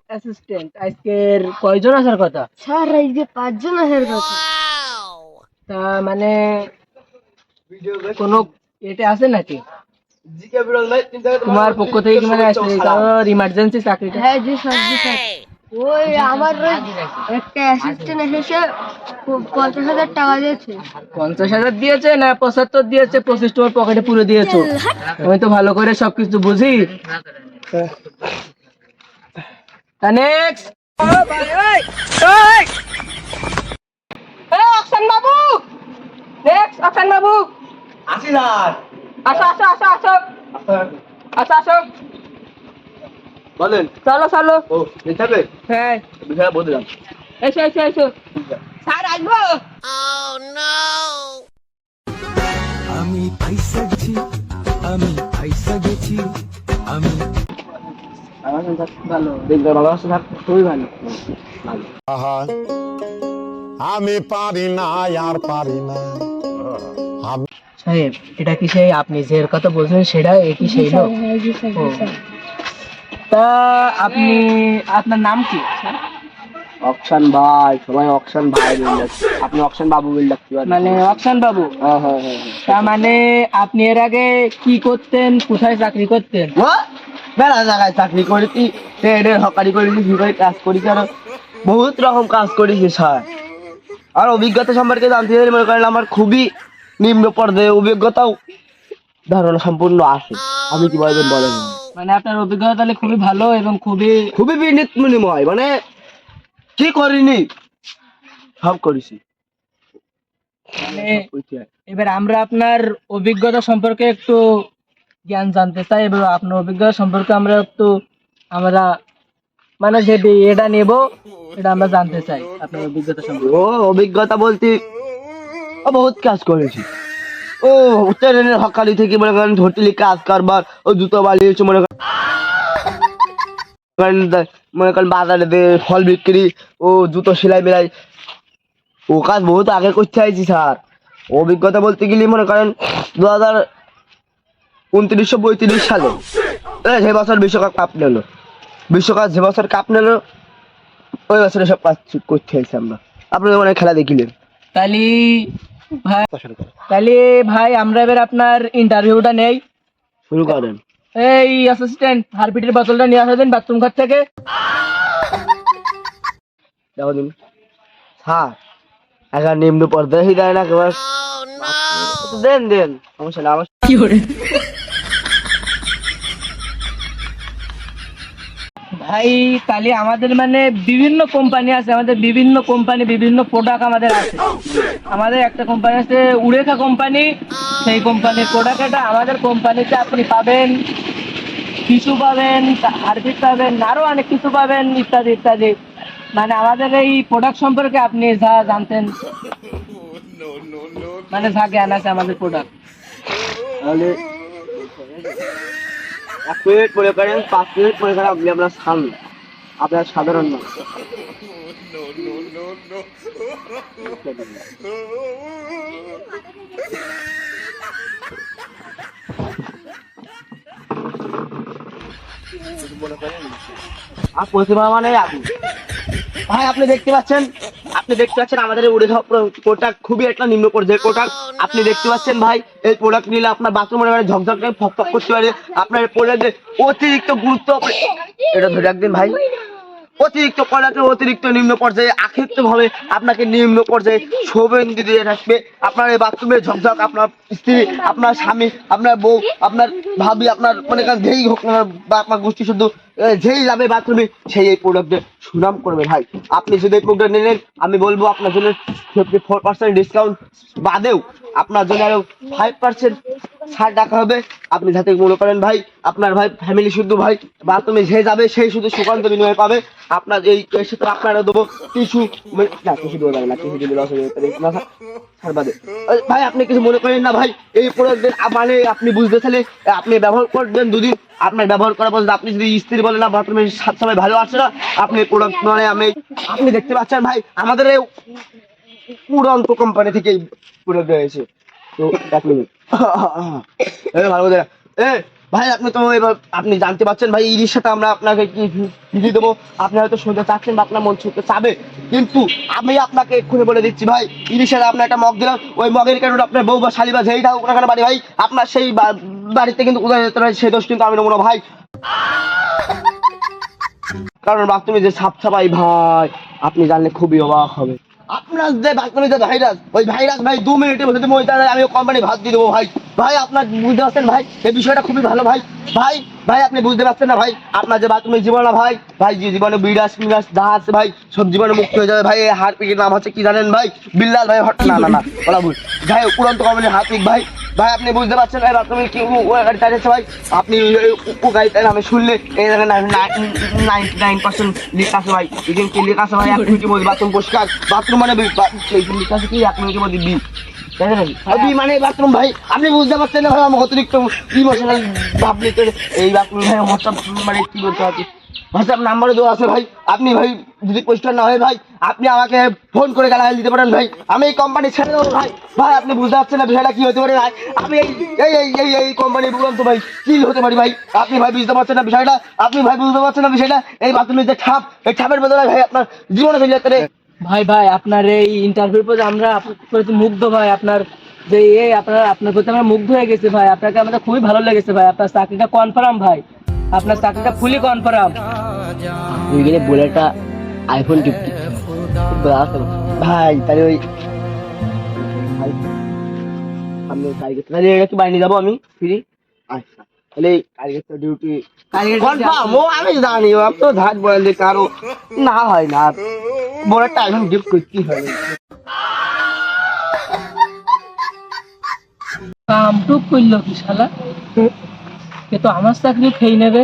Assistant আজকের কয়জন আসার কথা? স্যার আজকে 5 জন আসার কথা। তা মানে কোনো এটা আছে নাকি তোমার পক্ষ থেকে কি মানে আসছে কারোর ইমার্জেন্সি চাকরিটা? হ্যাঁ জি স্যার জি স্যার। ওই আমার ওই একটা অ্যাসিস্ট্যান্ট এসেছে 50,000 টাকা দিয়েছে। 50,000 দিয়েছে না 75 দিয়েছে? 25 তোমার পকেটে পুরো দিয়েছো। আমি তো ভালো করে সবকিছু বুঝি। তা নেক্সট অকশন বাবু, নেক্সট অকশন বাবু আসি স্যার। আসো আসো আসো আসো আসো আসো বলেন। চলো চলো। ও নিতে হবে হ্যাঁ বিষয়ে বললাম। এসো এসো এসো স্যার আসবো। আমি পয়সা গেছি, আমি পয়সা গেছি, আমি ভালো দেখবে ভালো আছে স্যার। খুবই ভালো। আহা আমি পারি না আর পারি না। সাহেব এটা কি সেই আপনি যে কথা বলছেন সেটা কি সেই লোক? হ্যাঁ জি স্যার ও, জি স্যার। তা আপনি আপনার নাম কি? অকশন ভাই, সবাই অকশন ভাই বলে ডাকে। আপনি অকশন বাবু বলে ডাকতে পারেন। মানে অকশন বাবু? হ্যাঁ হ্যাঁ হ্যাঁ। তা মানে আপনি এর আগে কি করতেন, কোথায় চাকরি করতেন? ও মেলা জায়গায় চাকরি করেছি, ট্রেনের হকারি করেছি, ভিতরে কাজ করেছি, আর বহুত রকম কাজ করেছি স্যার। আর অভিজ্ঞতা সম্পর্কে জানতে চাইলে মনে করেন আমার খুবই নিম্ন পর্যায়ে অভিজ্ঞতাও ধারণা সম্পূর্ণ আছে। আমি কি বলবেন বলেন? মানে আপনার অভিজ্ঞতা তাহলে খুবই ভালো এবং খুবই খুবই বিনিময়, মানে কি করিনি সব করেছি। মানে এবার আমরা আপনার অভিজ্ঞতা সম্পর্কে একটু জ্ঞান জানতে চাই এবং আপনার অভিজ্ঞতা সম্পর্কে আমরা মানে যে এটা নেব এটা আমরা জানতে চাই আপনার অভিজ্ঞতা সম্পর্কে। ও অভিজ্ঞতা বলতে ও বহুত কাজ করেছি। ও ট্রেনের হকারি থেকে মনে করেন হোটেলে কাজ করবার, ও জুতো বালিয়েছে মনে করেন বাজারে ফল বিক্রি, ও জুতো সেলাই মেলাই, ও কাজ বহুত আগে করতে চাইছি স্যার। অভিজ্ঞতা বলতে গেলে মনে করেন 2029-32 সালে যে বছর বিশ্বকাপ কাপ নিল, বিশ্বকাপ যে বছর কাপ নিল ওই বছরে সব কাজ করতে চাইছি আমরা। আপনি মানে খেলা দেখিলেন। তাহলে ভাই ভাই আমরা এবার আপনার ইন্টারভিউটা নেই। শুরু করেন। এই অ্যাসিস্ট্যান্ট হারপিটের বোতলটা নিয়ে আসা দিন বাথরুম ঘর থেকে। দেখো দিন স্যার, এখন নিম্ন পর্যায়ে দেয় না কেবল দেন দেন, সমস্যা না। আমার কি করে ভাই? তাহলে আমাদের মানে বিভিন্ন কোম্পানি আছে, আমাদের বিভিন্ন কোম্পানি বিভিন্ন প্রোডাক্ট আমাদের আছে। আমাদের একটা কোম্পানি আছে উড়েখা কোম্পানি, সেই কোম্পানির প্রোডাক্ট এটা আমাদের কোম্পানিতে আপনি পাবেন, টিস্যু পাবেন, হারপিক পাবেন, আরো অনেক কিছু পাবেন ইত্যাদি ইত্যাদি। মানে আমাদের এই প্রোডাক্ট সম্পর্কে আপনি যা জানতেন, মানে যা জ্ঞান আছে আমাদের প্রোডাক্ট। তাহলে 1 মিনিট মনে করেন, 5 মিনিট মনে করেন আপনি আপনার সামনে আপনার সাধারণ মানুষ। আর প্রতিভা মানে আপনি ভাই, আপনি দেখতে পাচ্ছেন আমাদের উড়েখা প্রোডাক্ট খুবই একটা নিম্ন পর্যায়ের প্রোডাক্ট। আপনি দেখতে পাচ্ছেন ভাই, এই প্রোডাক্ট নিলে আপনার বাথরুমের ঝকঝক করে ফকফক করতে পারে। আপনার প্রোডাক্টের অতিরিক্ত গুরুত্ব, এটা ধরে রাখবেন ভাই, অতিরিক্ত প্রোডাক্টের অতিরিক্ত নিম্ন পর্যায়ে আক্ষিপ্ত ভাবে আপনাকে নিম্ন পর্যায়ে শোভেন্দু দিয়ে রাখবে। আপনার এই বাথরুমের ঝকঝক, আপনার স্ত্রী, আপনার স্বামী, আপনার বউ, আপনার ভাবি, আপনার মনে করেন যেই হোক না বা আপনার গোষ্ঠী শুদ্ধ যেই যাবে বাথরুমে সেই এই প্রোডাক্টের সুনাম করবে ভাই। আপনি যদি এই প্রোডাক্ট নিলেন, আমি বলবো আপনার জন্য 54% ডিসকাউন্ট বাদেও আপনার জন্য আরো 5% ছাড় রাখা হবে। আপনি যাতে মনে করেন ভাই আপনার ভাই ফ্যামিলি শুদ্ধ ভাই বাথরুমে যে যাবে সেই শুধু সুগন্ধ বিনিময় পাবে। আপনার এই সাথে আপনারা দেবো টিস্যু, না টিস্যু দেওয়া যাবে না, টিস্যু দিলে লস হয়ে যাবে ছাড় বাদে। ভাই আপনি কিছু মনে করেন না ভাই, এই প্রোডাক্টের মানে আপনি বুঝতে চাইলে আপনি ব্যবহার করবেন 2 দিন। আপনার ব্যবহার করার পর আপনি যদি স্ত্রী বলেন না বাথরুমে সবাই ভালো আসছে না, আপনি প্রোডাক্ট মানে আপনি দেখতে পাচ্ছেন ভাই আমাদের এই উড়ন্ত কোম্পানি থেকে প্রোডাক্ট রয়েছে। তো 1 মিনিট ভালো করে ভাই আপনি তো এবার আপনি জানতে পারছেন ভাই ইলিশ সাথে আমরা আপনাকে কি দিয়ে দেবো, আপনি হয়তো শুনতে চাচ্ছেন বা আপনার মন শুনতে চাবে, কিন্তু আমি আপনাকে এক্ষুনি বলে দিচ্ছি ভাই, ইলিশ সাথে আপনার একটা মগ দিলাম, ওই মগের কারণে আপনার বউ বা শালি বা যেই থাকুক না কেন বাড়ি ভাই, আপনার সেই বাড়িতে কিন্তু কোথায় যেতে পারে সেই দোষ কিন্তু আমি নেবো না ভাই। কারণ বাথরুমে যে সাপ ছাপাই ভাই, আপনি জানলে খুবই অবাক হবে। আপনার যে বাথরুমে যে ভাইরাস, ওই ভাইরাস ভাই 2 মিনিটের মধ্যে মই তাহলে আমি কোম্পানি ভাত দিয়ে দেবো ভাই। ভাই আপনার বুঝতে পারছেন ভাই, এই বিষয়টা খুবই ভালো ভাই। ভাই ভাই আপনি বুঝতে পারছেন না ভাই, আপনার যে বাথরুমের জীবন না ভাই, ভাই যে জীবনে বিরাস মিরাস যা আছে ভাই সব জীবনে মুক্ত হয়ে যাবে ভাই। এই হারপিকের নাম হচ্ছে কি জানেন ভাই? বিল্লাল ভাই। না না না বলা ভুল, যাই হোক উড়ন্ত কোম্পানির হারপিক ভাই। ভাই আপনি বুঝতে পারছেন ভাই, বাথরুমে কি ও গাড়ি চালিয়েছে ভাই, আপনি ও গাড়িটার নামে শুনলে এই জায়গায় 99% লেখা আছে ভাই, এখানে কি লেখা আছে ভাই? এক মিনিটের মধ্যে বাথরুম পরিষ্কার, বাথরুম মানে লেখা আছে কি 1 মিনিটের মধ্যে বি, বি মানে বাথরুম ভাই। আপনি বুঝতে পারছেন না ভাই, আমার অতিরিক্ত ইমোশনাল ভাবলে এই বাথরুম ভাই হোয়াটসঅ্যাপ মানে কি বলতে হবে, হোয়াটসঅ্যাপ নাম্বারও দেওয়া আছে ভাই। আপনি ভাই যদি পরিষ্কার না হয় ভাই, আপনি আমাকে ফোন করে গালাগাল দিতে পারেন ভাই, আমি এই কোম্পানি ছেড়ে দেবো ভাই। ভাই আপনি বুঝতে পারছেন না বিষয়টা কি হতে পারে ভাই, আমি এই কোম্পানির বলুন তো ভাই কি হতে পারি ভাই, আপনি ভাই বুঝতে পারছেন না বিষয়টা, আপনি ভাই বুঝতে পারছেন না বিষয়টা। এই বাথরুমের যে ছাপ, এই ছাপের বদলে ভাই আপনার জীবনে চলে যেতে ভাই ভাই আপনার এই ইন্টারভিউর প্রতি আমরা আপনার প্রতি মুগ্ধ ভাই, আপনার যে আপনার প্রতি আমরা মুগ্ধ হয়ে গেছি ভাই, আপনাকে আমাদের খুবই ভালো লেগেছে ভাই, আপনার চাকরিটা কনফার্ম ভাই, আপনার চাকরিটা ফুলি কনফার্ম। বুলেটটা আইফোন 50 ভাই, তাহলে ওই ভাই আমি কালকে তাহলে এটা কি বাইরে যাবো আমি ফ্রি? আচ্ছা তাহলে কালকে তো ডিউটি কনফার্ম, ও আমি জানি, ও তো ধার বলে কারো না হয় না, বুলেটটা আইফোন গিফট করতে হয়। কামটুক করলো কি শালা, এ তো আমার চাকরি খেয়ে নেবে।